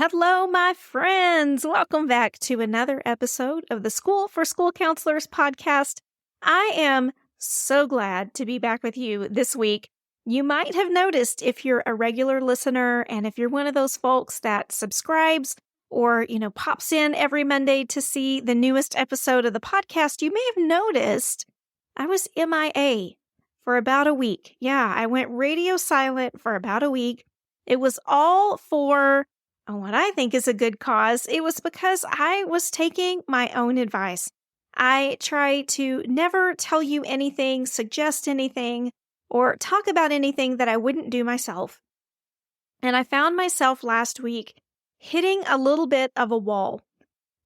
Hello, my friends. Welcome back to another episode of the School for School Counselors podcast. I am so glad to be back with you this week. You might have noticed if you're a regular listener and if you're one of those folks that subscribes or, pops in every Monday to see the newest episode of the podcast, you may have noticed I was MIA for about a week. Yeah, I went radio silent for about a week. It was all for what I think is a good cause. It was because I was taking my own advice. I try to never tell you anything, suggest anything, or talk about anything that I wouldn't do myself. And I found myself last week hitting a little bit of a wall.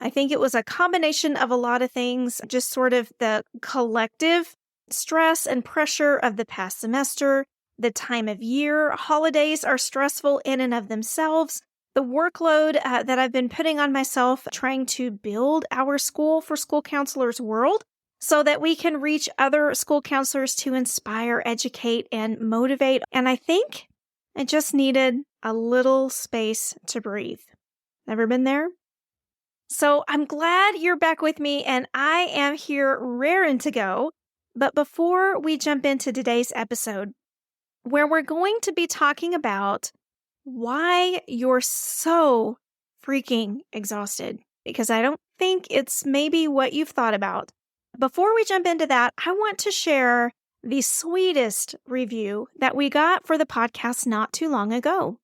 I think it was a combination of a lot of things, just sort of the collective stress and pressure of the past semester, the time of year. Holidays are stressful in and of themselves. The workload that I've been putting on myself trying to build our School for School Counselors world so that we can reach other school counselors to inspire, educate, and motivate. And I think I just needed a little space to breathe. Ever been there? So I'm glad you're back with me, and I am here raring to go. But before we jump into today's episode, where we're going to be talking about why you're so freaking exhausted, because I don't think it's maybe what you've thought about. Before we jump into that, I want to share the sweetest review that we got for the podcast not too long ago.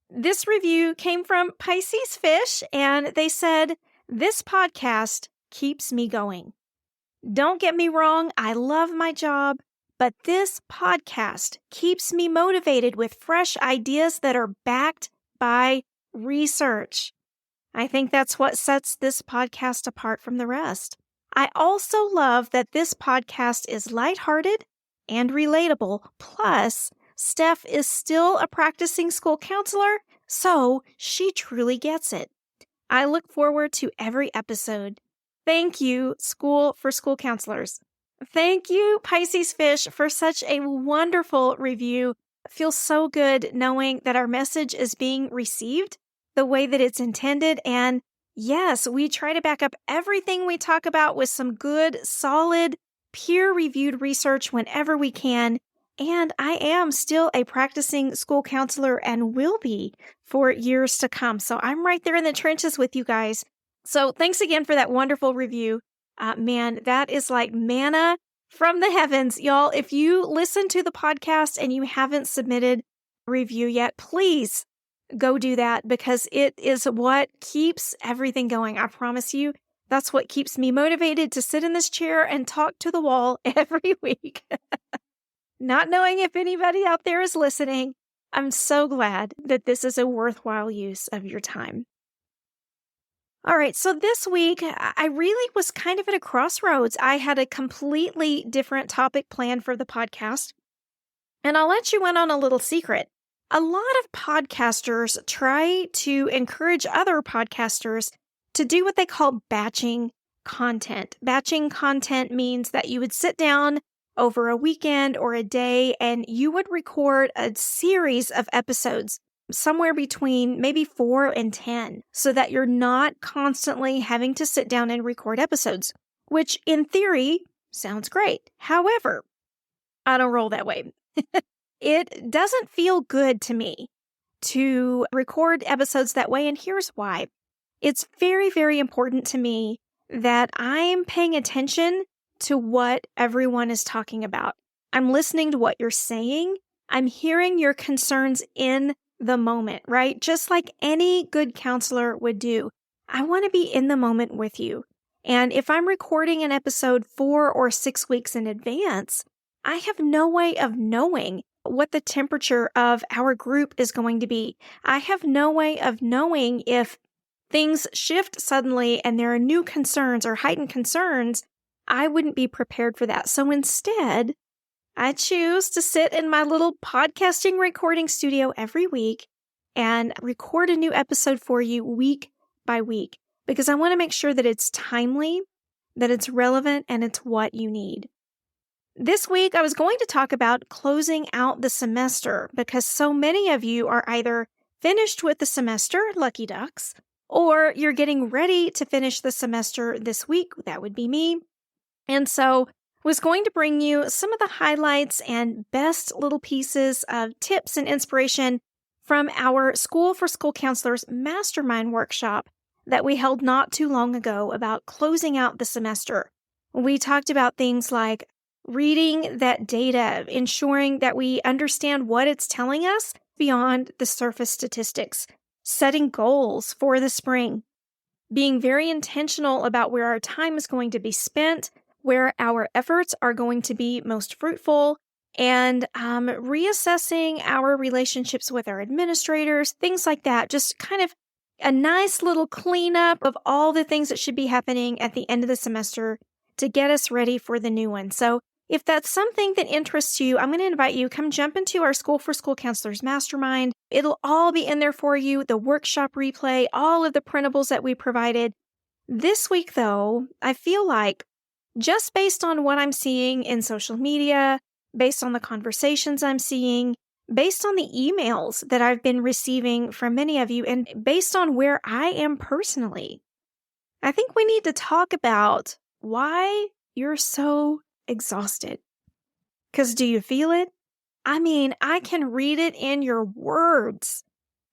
This review came from Pisces Fish, and they said, "This podcast keeps me going. Don't get me wrong, I love my job, but this podcast keeps me motivated with fresh ideas that are backed by research. I think that's what sets this podcast apart from the rest. I also love that this podcast is lighthearted and relatable. Plus, Steph is still a practicing school counselor, so she truly gets it. I look forward to every episode. Thank you, School for School Counselors." Thank you, Pisces Fish, for such a wonderful review. It feels so good knowing that our message is being received the way that it's intended. And yes, we try to back up everything we talk about with some good, solid, peer-reviewed research whenever we can. And I am still a practicing school counselor and will be for years to come. So I'm right there in the trenches with you guys. So thanks again for that wonderful review. Man, that is like manna from the heavens. Y'all, if you listen to the podcast and you haven't submitted a review yet, please go do that because it is what keeps everything going. I promise you, that's what keeps me motivated to sit in this chair and talk to the wall every week. Not knowing if anybody out there is listening, I'm so glad that this is a worthwhile use of your time. All right, so this week, I really was kind of at a crossroads. I had a completely different topic planned for the podcast, and I'll let you in on a little secret. A lot of podcasters try to encourage other podcasters to do what they call batching content. Batching content means that you would sit down over a weekend or a day, and you would record a series of episodes somewhere between maybe 4 and 10, so that you're not constantly having to sit down and record episodes, which in theory sounds great. However, I don't roll that way. It doesn't feel good to me to record episodes that way, and here's why. It's very, very important to me that I'm paying attention to what everyone is talking about. I'm listening to what you're saying. I'm hearing your concerns in the moment, right? Just like any good counselor would do. I want to be in the moment with you. And if I'm recording an episode 4 or 6 weeks in advance, I have no way of knowing what the temperature of our group is going to be. I have no way of knowing if things shift suddenly and there are new concerns or heightened concerns. I wouldn't be prepared for that. So instead, I choose to sit in my little podcasting recording studio every week and record a new episode for you week by week because I want to make sure that it's timely, that it's relevant, and it's what you need. This week, I was going to talk about closing out the semester because so many of you are either finished with the semester, lucky ducks, or you're getting ready to finish the semester this week. That would be me. And so was going to bring you some of the highlights and best little pieces of tips and inspiration from our School for School Counselors Mastermind workshop that we held not too long ago about closing out the semester. We talked about things like reading that data, ensuring that we understand what it's telling us beyond the surface statistics, setting goals for the spring, being very intentional about where our time is going to be spent, where our efforts are going to be most fruitful, and reassessing our relationships with our administrators, things like that. Just kind of a nice little cleanup of all the things that should be happening at the end of the semester to get us ready for the new one. So if that's something that interests you, I'm going to invite you, come jump into our School for School Counselors Mastermind. It'll all be in there for you, the workshop replay, all of the printables that we provided. This week, though, I feel like just based on what I'm seeing in social media, based on the conversations I'm seeing, based on the emails that I've been receiving from many of you, and based on where I am personally, I think we need to talk about why you're so exhausted. Because do you feel it? I mean, I can read it in your words.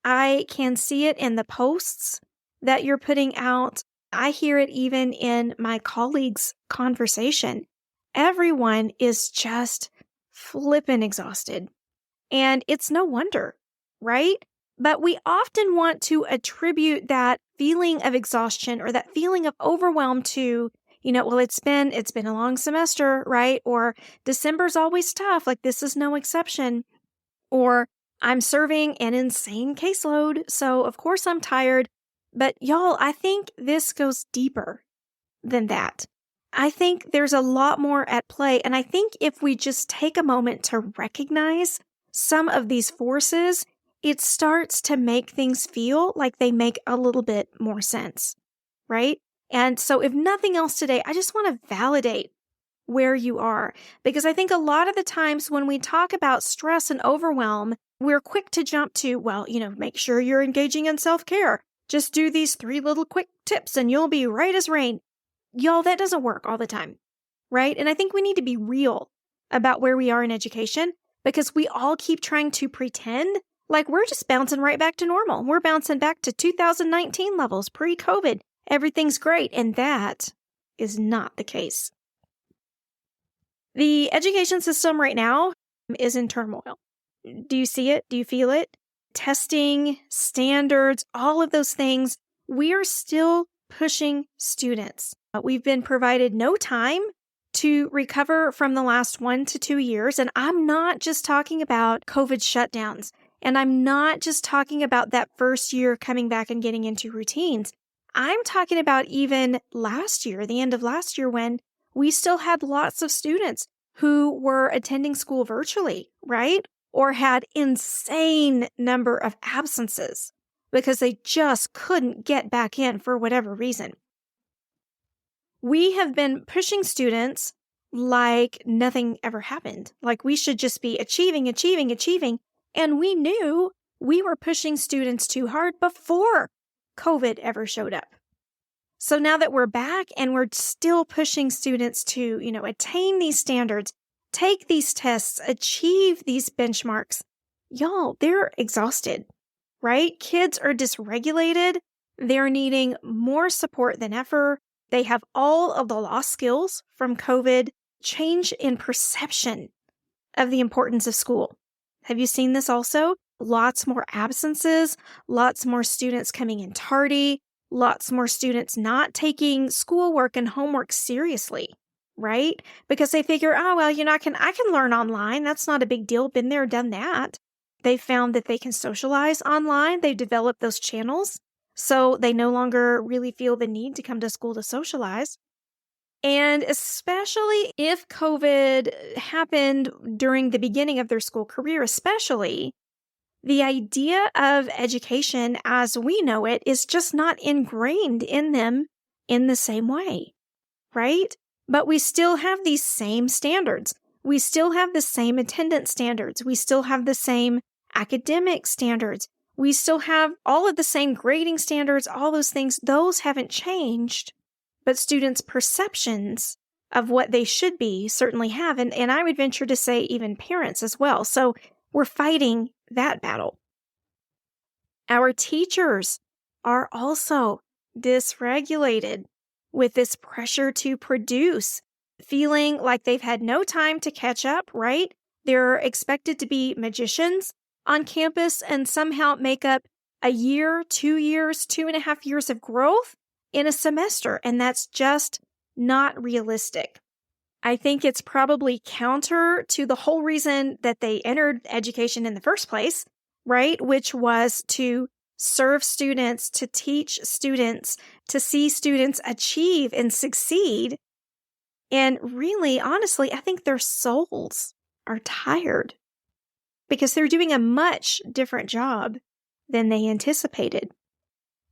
I can see it in the posts that you're putting out. I hear it even in my colleagues' conversation. Everyone is just flippin' exhausted. And it's no wonder, right? But we often want to attribute that feeling of exhaustion or that feeling of overwhelm to, well, it's been a long semester, right? Or December's always tough, like this is no exception. Or I'm serving an insane caseload, so of course I'm tired. But y'all, I think this goes deeper than that. I think there's a lot more at play. And I think if we just take a moment to recognize some of these forces, it starts to make things feel like they make a little bit more sense, right? And so if nothing else today, I just want to validate where you are, because I think a lot of the times when we talk about stress and overwhelm, we're quick to jump to, make sure you're engaging in self-care. Just do these 3 little quick tips and you'll be right as rain. Y'all, that doesn't work all the time, right? And I think we need to be real about where we are in education, because we all keep trying to pretend like we're just bouncing right back to normal. We're bouncing back to 2019 levels, pre-COVID. Everything's great, and that is not the case. The education system right now is in turmoil. Do you see it? Do you feel it? Testing, standards, all of those things, we are still pushing students. We've been provided no time to recover from the last 1 to 2 years, and I'm not just talking about COVID shutdowns, and I'm not just talking about that first year coming back and getting into routines. I'm talking about even last year, the end of last year, when we still had lots of students who were attending school virtually, right? Or had insane number of absences because they just couldn't get back in for whatever reason. We have been pushing students like nothing ever happened. Like we should just be achieving. And we knew we were pushing students too hard before COVID ever showed up. So now that we're back and we're still pushing students to, attain these standards, take these tests, achieve these benchmarks, y'all, they're exhausted, right? Kids are dysregulated. They're needing more support than ever. They have all of the lost skills from COVID, change in perception of the importance of school. Have you seen this also? Lots more absences, lots more students coming in tardy, lots more students not taking schoolwork and homework seriously, right? Because they figure, I can learn online. That's not a big deal. Been there, done that. They found that they can socialize online. They've developed those channels, so they no longer really feel the need to come to school to socialize. And especially if COVID happened during the beginning of their school career, especially, the idea of education as we know it is just not ingrained in them in the same way, right? But we still have these same standards. We still have the same attendance standards. We still have the same academic standards. We still have all of the same grading standards, all those things. Those haven't changed, but students' perceptions of what they should be certainly have. And I would venture to say even parents as well. So we're fighting that battle. Our teachers are also dysregulated with this pressure to produce, feeling like they've had no time to catch up, right? They're expected to be magicians on campus and somehow make up a year, 2 years, 2.5 years of growth in a semester. And that's just not realistic. I think it's probably counter to the whole reason that they entered education in the first place, right? Which was to serve students, to teach students, to see students achieve and succeed. And really, honestly, I think their souls are tired because they're doing a much different job than they anticipated.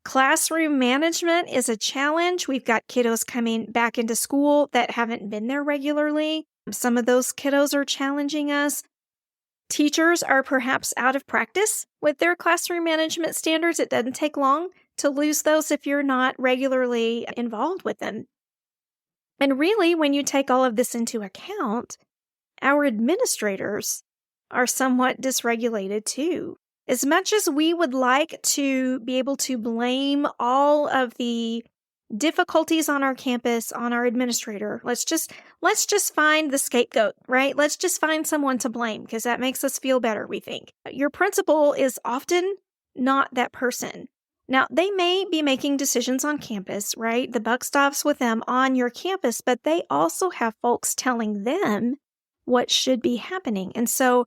Classroom management is a challenge. We've got kiddos coming back into school that haven't been there regularly. Some of those kiddos are challenging us. Teachers are perhaps out of practice with their classroom management standards. It doesn't take long to lose those if you're not regularly involved with them. And really, when you take all of this into account, our administrators are somewhat dysregulated too. As much as we would like to be able to blame all of the difficulties on our campus on our administrator, let's just find the scapegoat, right? Let's just find someone to blame because that makes us feel better, we think. Your principal is often not that person. Now, they may be making decisions on campus, right? The buck stops with them on your campus, but they also have folks telling them what should be happening. And so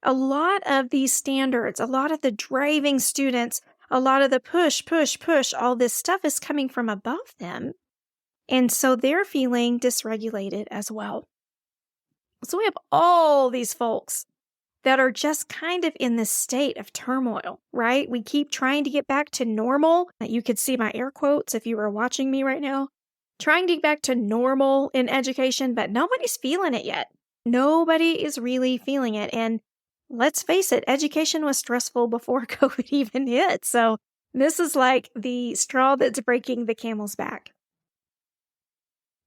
a lot of these standards, a lot of the driving students, a lot of the push, all this stuff is coming from above them. And so they're feeling dysregulated as well. So we have all these folks that are just kind of in this state of turmoil, right? We keep trying to get back to normal. You could see my air quotes if you were watching me right now. Trying to get back to normal in education, but nobody's feeling it yet. Nobody is really feeling it. And let's face it, education was stressful before COVID even hit. So this is like the straw that's breaking the camel's back.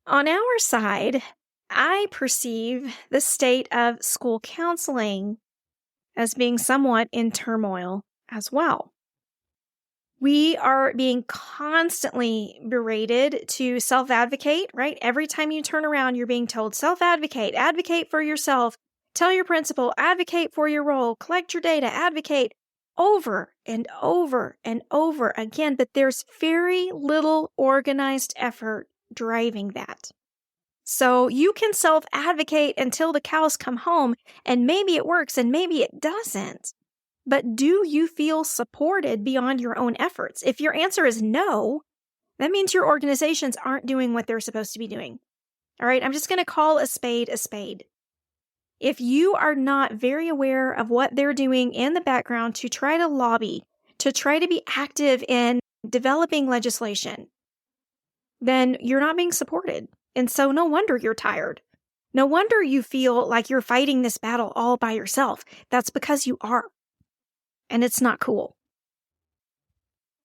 On our side, I perceive the state of school counseling as being somewhat in turmoil as well. We are being constantly berated to self-advocate, right? Every time you turn around, you're being told self-advocate, advocate for yourself, tell your principal, advocate for your role, collect your data, advocate over and over and over again. But there's very little organized effort driving that. So you can self-advocate until the cows come home, and maybe it works and maybe it doesn't. But do you feel supported beyond your own efforts? If your answer is no, that means your organizations aren't doing what they're supposed to be doing. All right, I'm just going to call a spade a spade. If you are not very aware of what they're doing in the background to try to lobby, to try to be active in developing legislation, then you're not being supported. And so no wonder you're tired. No wonder you feel like you're fighting this battle all by yourself. That's because you are. And it's not cool.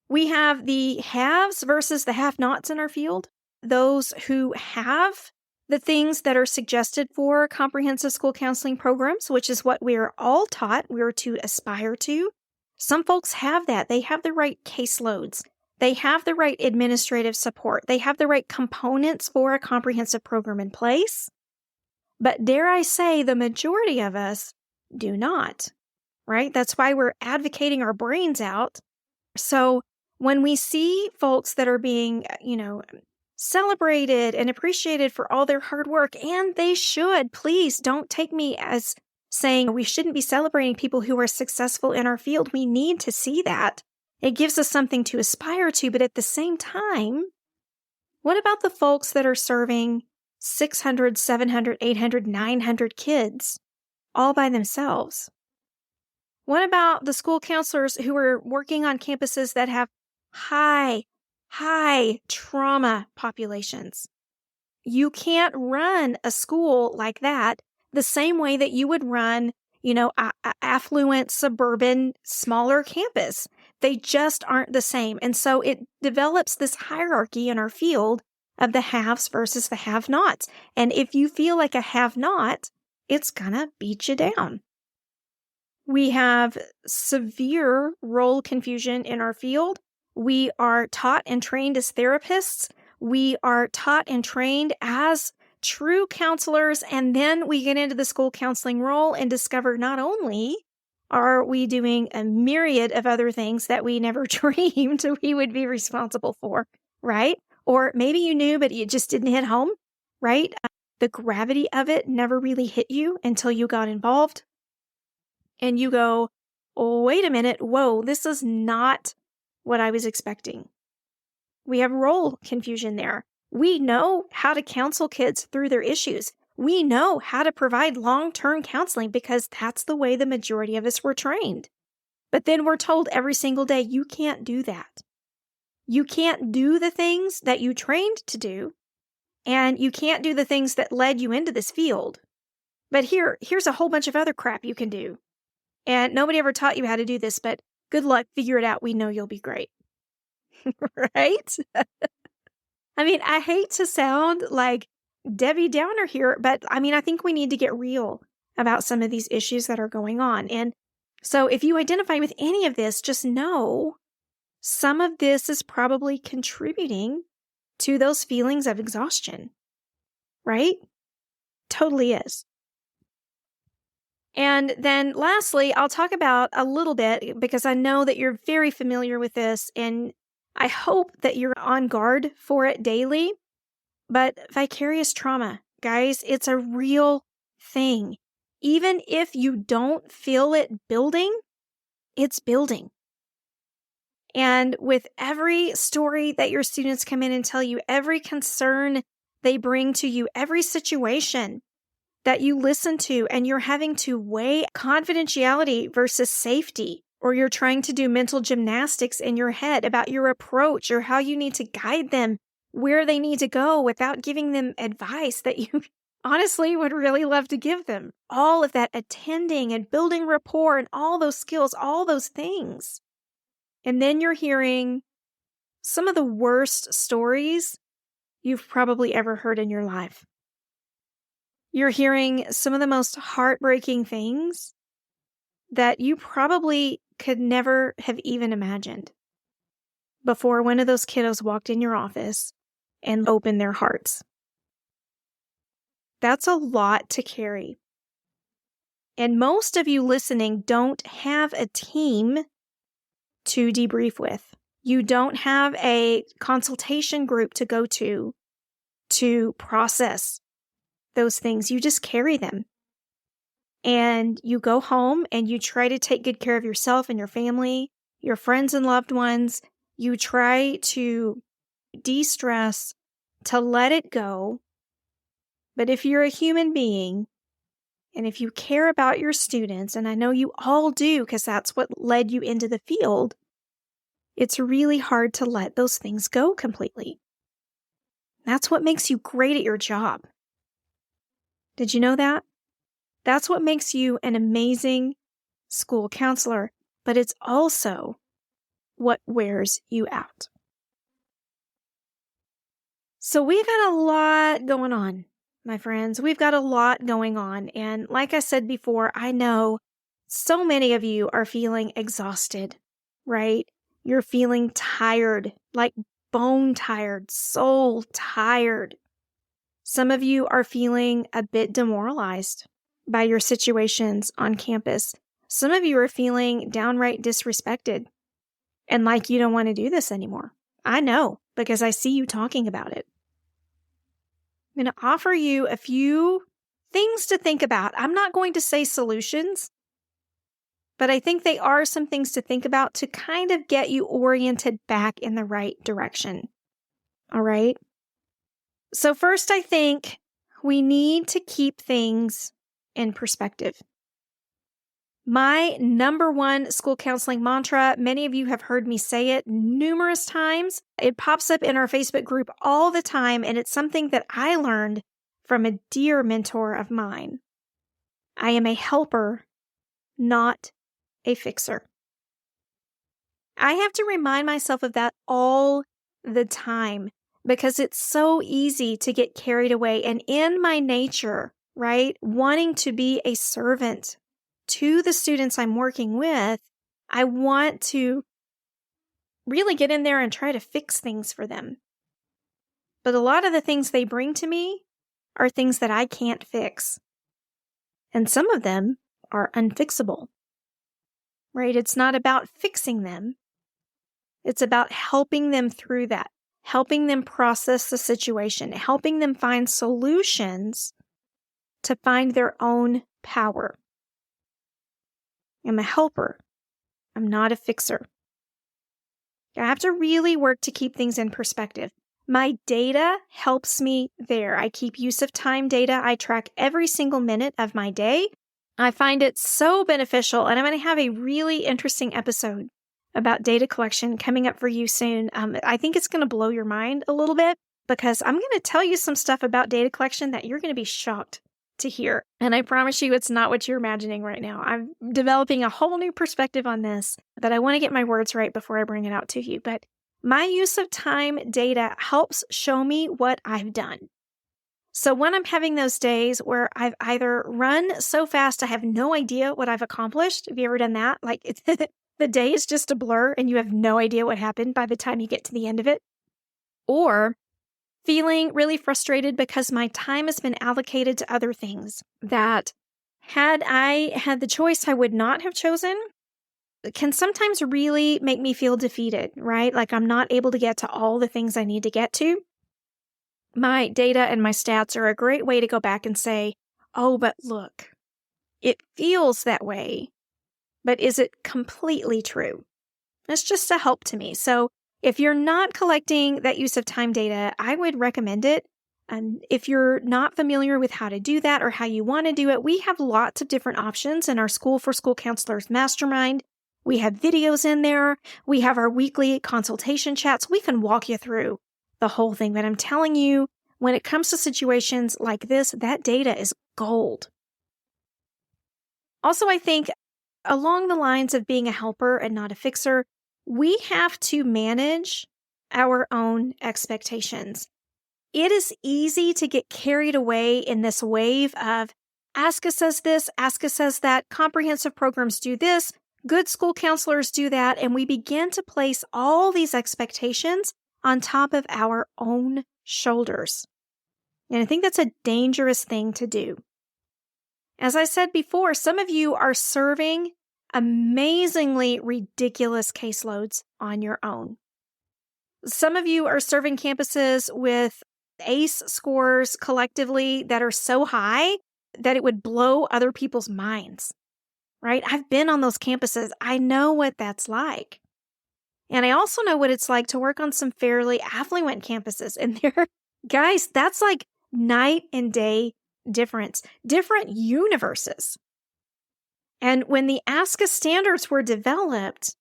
We have the haves versus the have-nots in our field. Those who have the things that are suggested for comprehensive school counseling programs, which is what we're all taught we're to aspire to. Some folks have that. They have the right caseloads. They have the right administrative support. They have the right components for a comprehensive program in place. But dare I say, the majority of us do not, right? That's why we're advocating our brains out. So when we see folks that are being, celebrated and appreciated for all their hard work, and they should, please don't take me as saying we shouldn't be celebrating people who are successful in our field. We need to see that. It gives us something to aspire to, but at the same time, what about the folks that are serving 600, 700, 800, 900 kids all by themselves? What about the school counselors who are working on campuses that have high trauma populations? You can't run a school like that the same way that you would run, affluent, suburban, smaller campus. They just aren't the same. And so it develops this hierarchy in our field of the haves versus the have-nots. And if you feel like a have-not, it's gonna beat you down. We have severe role confusion in our field. We are taught and trained as therapists. We are taught and trained as true counselors. And then we get into the school counseling role and discover not only are we doing a myriad of other things that we never dreamed we would be responsible for, right? Or maybe you knew, but it just didn't hit home, right? The gravity of it never really hit you until you got involved. And you go, oh, wait a minute, whoa, this is not what I was expecting. We have role confusion there. We know how to counsel kids through their issues. We know how to provide long-term counseling because that's the way the majority of us were trained. But then we're told every single day, you can't do that. You can't do the things that you trained to do, and you can't do the things that led you into this field. But here's a whole bunch of other crap you can do. And nobody ever taught you how to do this, but good luck, figure it out. We know you'll be great. Right? I mean, I hate to sound like Debbie Downer here, but I think we need to get real about some of these issues that are going on. And so if you identify with any of this, just know some of this is probably contributing to those feelings of exhaustion, right? Totally is. And then lastly, I'll talk about a little bit because I know that you're very familiar with this and I hope that you're on guard for it daily. But vicarious trauma, guys, it's a real thing. Even if you don't feel it building, it's building. And with every story that your students come in and tell you, every concern they bring to you, every situation that you listen to, and you're having to weigh confidentiality versus safety, or you're trying to do mental gymnastics in your head about your approach or how you need to guide them where they need to go without giving them advice that you honestly would really love to give them. All of that attending and building rapport and all those skills, all those things. And then you're hearing some of the worst stories you've probably ever heard in your life. You're hearing some of the most heartbreaking things that you probably could never have even imagined before one of those kiddos walked in your office and opened their hearts. That's a lot to carry. And most of you listening don't have a team to debrief with. You don't have a consultation group to go to process those things. You just carry them. And you go home and you try to take good care of yourself and your family, your friends and loved ones. You try to de-stress, to let it go. But if you're a human being, and if you care about your students, and I know you all do because that's what led you into the field, it's really hard to let those things go completely. That's what makes you great at your job. Did you know that? That's what makes you an amazing school counselor, but it's also what wears you out. So we've got a lot going on, my friends. We've got a lot going on. And like I said before, I know so many of you are feeling exhausted, right? You're feeling tired, like bone tired, soul tired. Some of you are feeling a bit demoralized by your situations on campus. Some of you are feeling downright disrespected and like you don't want to do this anymore. I know because I see you talking about it. I'm going to offer you a few things to think about. I'm not going to say solutions, but I think they are some things to think about to kind of get you oriented back in the right direction. All right? So first, I think we need to keep things in perspective. My number one school counseling mantra, many of you have heard me say it numerous times. It pops up in our Facebook group all the time, and it's something that I learned from a dear mentor of mine. I am a helper, not a fixer. I have to remind myself of that all the time because it's so easy to get carried away. And in my nature, right, wanting to be a servant to the students I'm working with, I want to really get in there and try to fix things for them. But a lot of the things they bring to me are things that I can't fix. And some of them are unfixable, right? It's not about fixing them. It's about helping them through that, helping them process the situation, helping them find solutions to find their own power. I'm a helper. I'm not a fixer. I have to really work to keep things in perspective. My data helps me there. I keep use of time data. I track every single minute of my day. I find it so beneficial, and I'm going to have a really interesting episode about data collection coming up for you soon. I think it's going to blow your mind a little bit because I'm going to tell you some stuff about data collection that you're going to be shocked to hear. And I promise you it's not what you're imagining right now. I'm developing a whole new perspective on this, but I want to get my words right before I bring it out to you. But my use of time data helps show me what I've done. So when I'm having those days where I've either run so fast I have no idea what I've accomplished. Have you ever done that? Like the day is just a blur and you have no idea what happened by the time you get to the end of it. Or feeling really frustrated because my time has been allocated to other things that had I had the choice I would not have chosen, can sometimes really make me feel defeated, right? Like I'm not able to get to all the things I need to get to. My data and my stats are a great way to go back and say, oh, but look, it feels that way, but is it completely true? It's just a help to me. So if you're not collecting that use of time data, I would recommend it. And if you're not familiar with how to do that or how you want to do it, we have lots of different options in our School for School Counselors Mastermind. We have videos in there. We have our weekly consultation chats. We can walk you through the whole thing. But I'm telling you, when it comes to situations like this, that data is gold. Also, I think along the lines of being a helper and not a fixer, we have to manage our own expectations. It is easy to get carried away in this wave of ASCA says this, ASCA says that, comprehensive programs do this, good school counselors do that, and we begin to place all these expectations on top of our own shoulders. And I think that's a dangerous thing to do. As I said before, some of you are serving amazingly ridiculous caseloads on your own. Some of you are serving campuses with ACE scores collectively that are so high that it would blow other people's minds, right? I've been on those campuses. I know what that's like. And I also know what it's like to work on some fairly affluent campuses. And there, guys, that's like night and day difference, different universes. And when the ASCA standards were developed,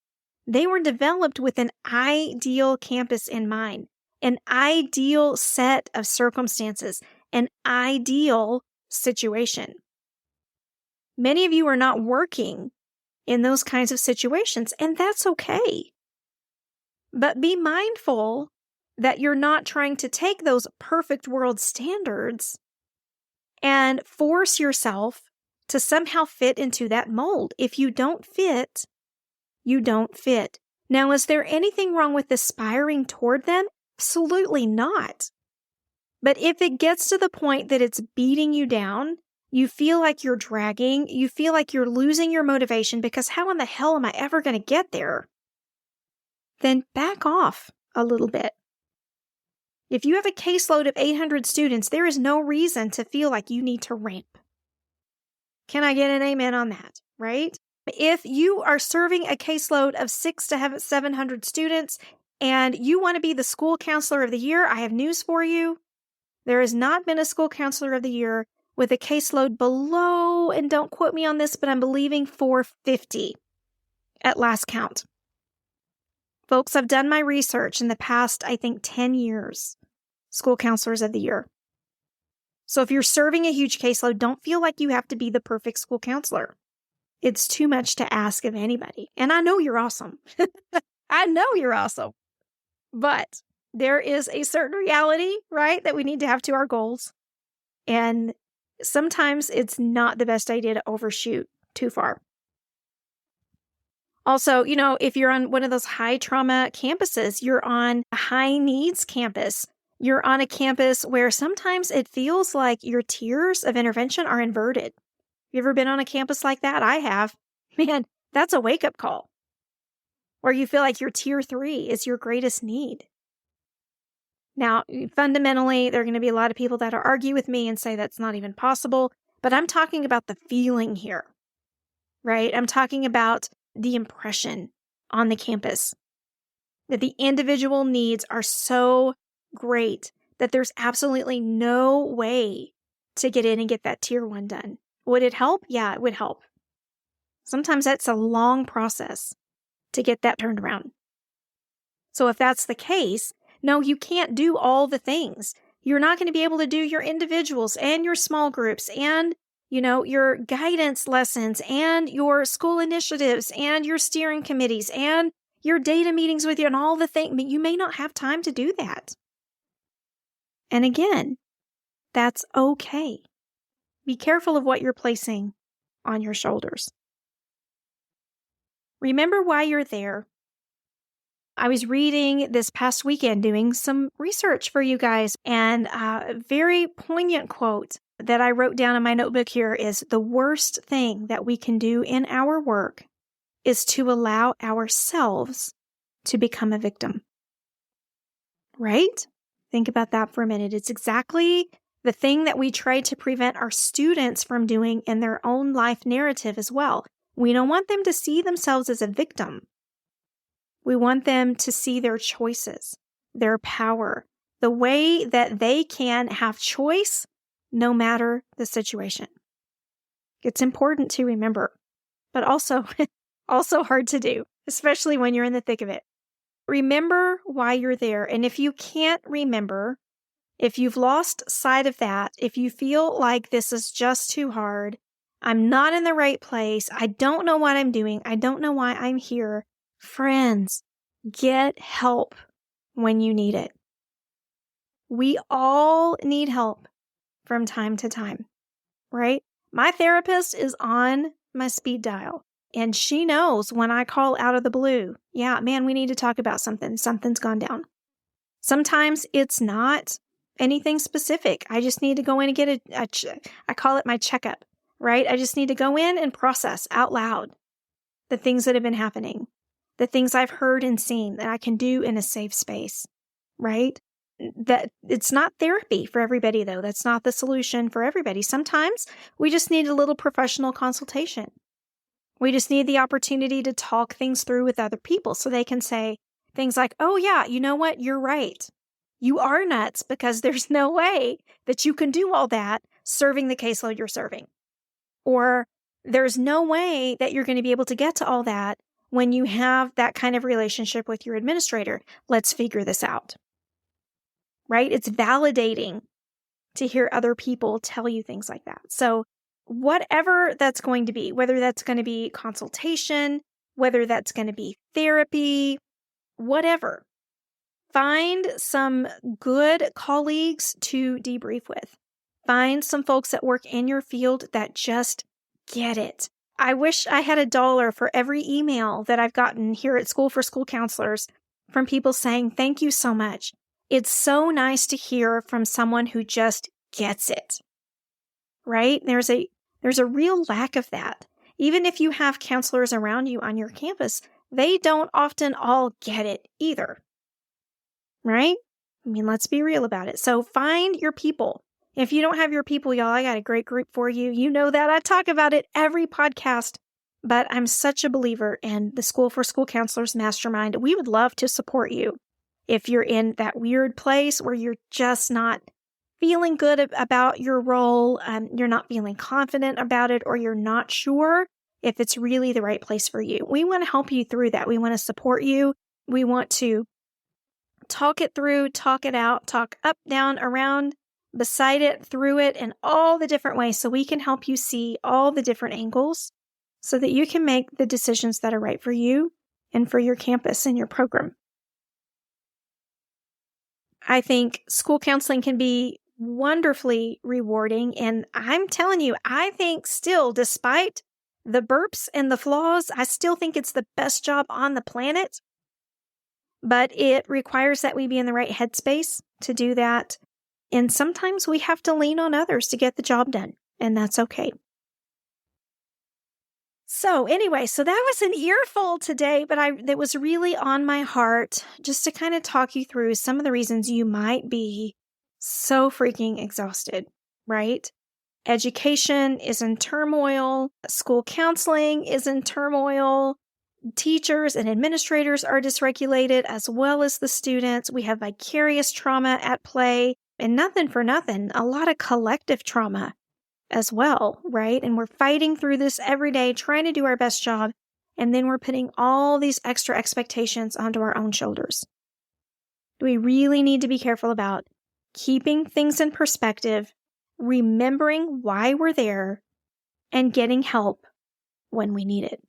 they were developed with an ideal campus in mind, an ideal set of circumstances, an ideal situation. Many of you are not working in those kinds of situations, and that's okay. But be mindful that you're not trying to take those perfect world standards and force yourself to somehow fit into that mold. If you don't fit, you don't fit. Now, is there anything wrong with aspiring toward them? Absolutely not. But if it gets to the point that it's beating you down, you feel like you're dragging, you feel like you're losing your motivation because how in the hell am I ever going to get there? Then back off a little bit. If you have a caseload of 800 students, there is no reason to feel like you need to ramp. Can I get an amen on that, right? If you are serving a caseload of 600 to 700 students and you want to be the school counselor of the year, I have news for you. There has not been a school counselor of the year with a caseload below, and don't quote me on this, but I'm believing 450 at last count. Folks, I've done my research in the past, I think, 10 years, school counselors of the year. So if you're serving a huge caseload, don't feel like you have to be the perfect school counselor. It's too much to ask of anybody. And I know you're awesome. I know you're awesome. But there is a certain reality, right, that we need to have to our goals. And sometimes it's not the best idea to overshoot too far. Also, if you're on one of those high trauma campuses, you're on a high needs campus, you're on a campus where sometimes it feels like your tiers of intervention are inverted. You ever been on a campus like that? I have. Man, that's a wake-up call. Where you feel like your tier 3 is your greatest need. Now, fundamentally, there are going to be a lot of people that argue with me and say that's not even possible, but I'm talking about the feeling here, right? I'm talking about the impression on the campus, that the individual needs are so great that there's absolutely no way to get in and get that tier 1 done. Would it help? Yeah, it would help. Sometimes that's a long process to get that turned around. So if that's the case, no, you can't do all the things. You're not going to be able to do your individuals and your small groups and, your guidance lessons and your school initiatives and your steering committees and your data meetings with you and all the things. You may not have time to do that. And again, that's okay. Be careful of what you're placing on your shoulders. Remember why you're there. I was reading this past weekend, doing some research for you guys, and a very poignant quote that I wrote down in my notebook here is, the worst thing that we can do in our work is to allow ourselves to become a victim. Right? Think about that for a minute. It's exactly the thing that we try to prevent our students from doing in their own life narrative as well. We don't want them to see themselves as a victim. We want them to see their choices, their power, the way that they can have choice no matter the situation. It's important to remember, but also hard to do, especially when you're in the thick of it. Remember why you're there. And if you can't remember, if you've lost sight of that, if you feel like this is just too hard, I'm not in the right place, I don't know what I'm doing, I don't know why I'm here, friends, get help when you need it. We all need help from time to time, right? My therapist is on my speed dial, and she knows when I call out of the blue, yeah, man, we need to talk about something. Something's gone down. Sometimes it's not anything specific. I just need to go in and get I call it my checkup, right? I just need to go in and process out loud the things that have been happening, the things I've heard and seen that I can do in a safe space, right? That it's not therapy for everybody, though. That's not the solution for everybody. Sometimes we just need a little professional consultation. We just need the opportunity to talk things through with other people so they can say things like, oh yeah, you know what? You're right. You are nuts because there's no way that you can do all that serving the caseload you're serving. Or there's no way that you're going to be able to get to all that when you have that kind of relationship with your administrator. Let's figure this out. Right? It's validating to hear other people tell you things like that. So whatever that's going to be, whether that's going to be consultation, whether that's going to be therapy, whatever, find some good colleagues to debrief with. Find some folks that work in your field that just get it. I wish I had $1 for every email that I've gotten here at School for School Counselors from people saying, thank you so much. It's so nice to hear from someone who just gets it, right? There's a real lack of that. Even if you have counselors around you on your campus, they don't often all get it either, right? I mean, let's be real about it. So find your people. If you don't have your people, y'all, I got a great group for you. You know that. I talk about it every podcast, but I'm such a believer in the School for School Counselors Mastermind. We would love to support you. If you're in that weird place where you're just not feeling good about your role, you're not feeling confident about it, or you're not sure if it's really the right place for you, we want to help you through that. We want to support you. We want to talk it through, talk it out, talk up, down, around, beside it, through it, in all the different ways so we can help you see all the different angles so that you can make the decisions that are right for you and for your campus and your program. I think school counseling can be wonderfully rewarding. And I'm telling you, I think still, despite the burps and the flaws, I still think it's the best job on the planet. But it requires that we be in the right headspace to do that. And sometimes we have to lean on others to get the job done, and that's okay. So anyway, so that was an earful today, but that was really on my heart just to kind of talk you through some of the reasons you might be so freaking exhausted, right? Education is in turmoil. School counseling is in turmoil. Teachers and administrators are dysregulated, as well as the students. We have vicarious trauma at play, and nothing for nothing, a lot of collective trauma as well, right? And we're fighting through this every day, trying to do our best job. And then we're putting all these extra expectations onto our own shoulders. We really need to be careful about keeping things in perspective, remembering why we're there, and getting help when we need it.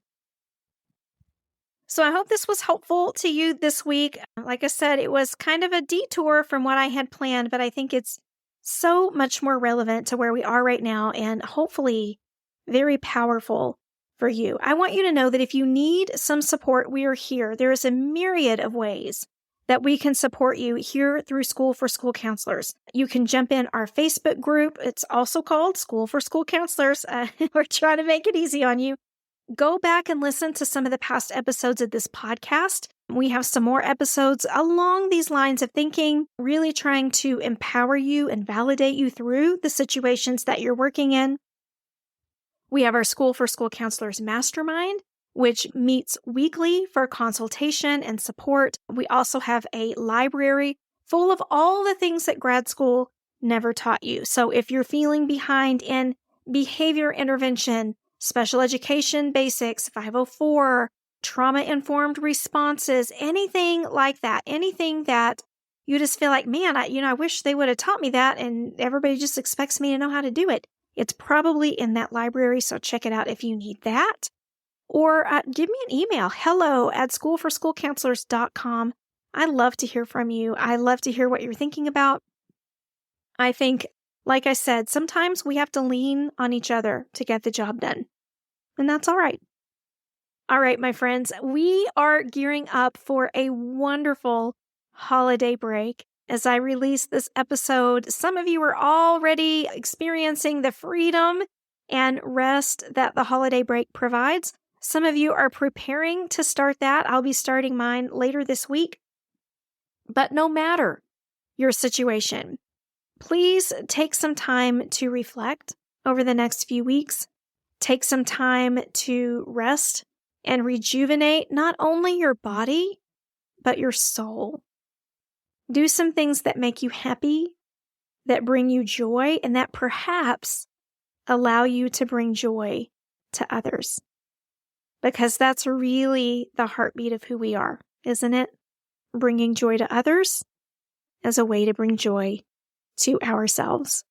So I hope this was helpful to you this week. Like I said, it was kind of a detour from what I had planned, but I think it's so much more relevant to where we are right now and hopefully very powerful for you. I want you to know that if you need some support, we are here. There is a myriad of ways that we can support you here through School for School Counselors. You can jump in our Facebook group. It's also called School for School Counselors. We're trying to make it easy on you. Go back and listen to some of the past episodes of this podcast. We have some more episodes along these lines of thinking, really trying to empower you and validate you through the situations that you're working in. We have our School for School Counselors Mastermind, which meets weekly for consultation and support. We also have a library full of all the things that grad school never taught you. So if you're feeling behind in behavior intervention, special education basics, 504, trauma-informed responses, anything like that, anything that you just feel like, man, I wish they would have taught me that, and everybody just expects me to know how to do it. It's probably in that library, so check it out if you need that. Or give me an email, hello@schoolforschoolcounselors.com. I love to hear from you. I love to hear what you're thinking about. I think, like I said, sometimes we have to lean on each other to get the job done. And that's all right. All right, my friends, we are gearing up for a wonderful holiday break. As I release this episode, some of you are already experiencing the freedom and rest that the holiday break provides. Some of you are preparing to start that. I'll be starting mine later this week. But no matter your situation, please take some time to reflect over the next few weeks. Take some time to rest and rejuvenate not only your body, but your soul. Do some things that make you happy, that bring you joy, and that perhaps allow you to bring joy to others. Because that's really the heartbeat of who we are, isn't it? Bringing joy to others as a way to bring joy to ourselves.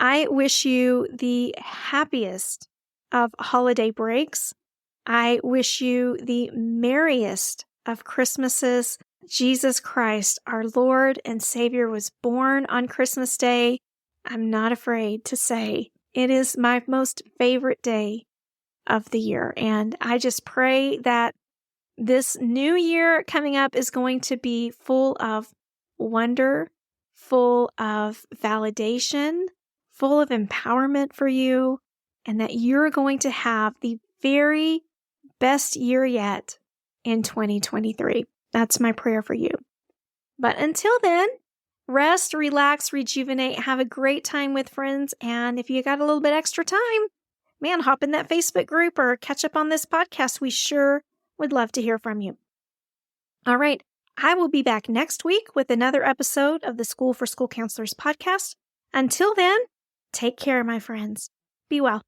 I wish you the happiest of holiday breaks. I wish you the merriest of Christmases. Jesus Christ, our Lord and Savior, was born on Christmas Day. I'm not afraid to say it is my most favorite day of the year. And I just pray that this new year coming up is going to be full of wonder, full of validation, full of empowerment for you, and that you're going to have the very best year yet in 2023. That's my prayer for you. But until then, rest, relax, rejuvenate, have a great time with friends. And if you got a little bit extra time, man, hop in that Facebook group or catch up on this podcast. We sure would love to hear from you. All right. I will be back next week with another episode of the School for School Counselors podcast. Until then, take care, my friends. Be well.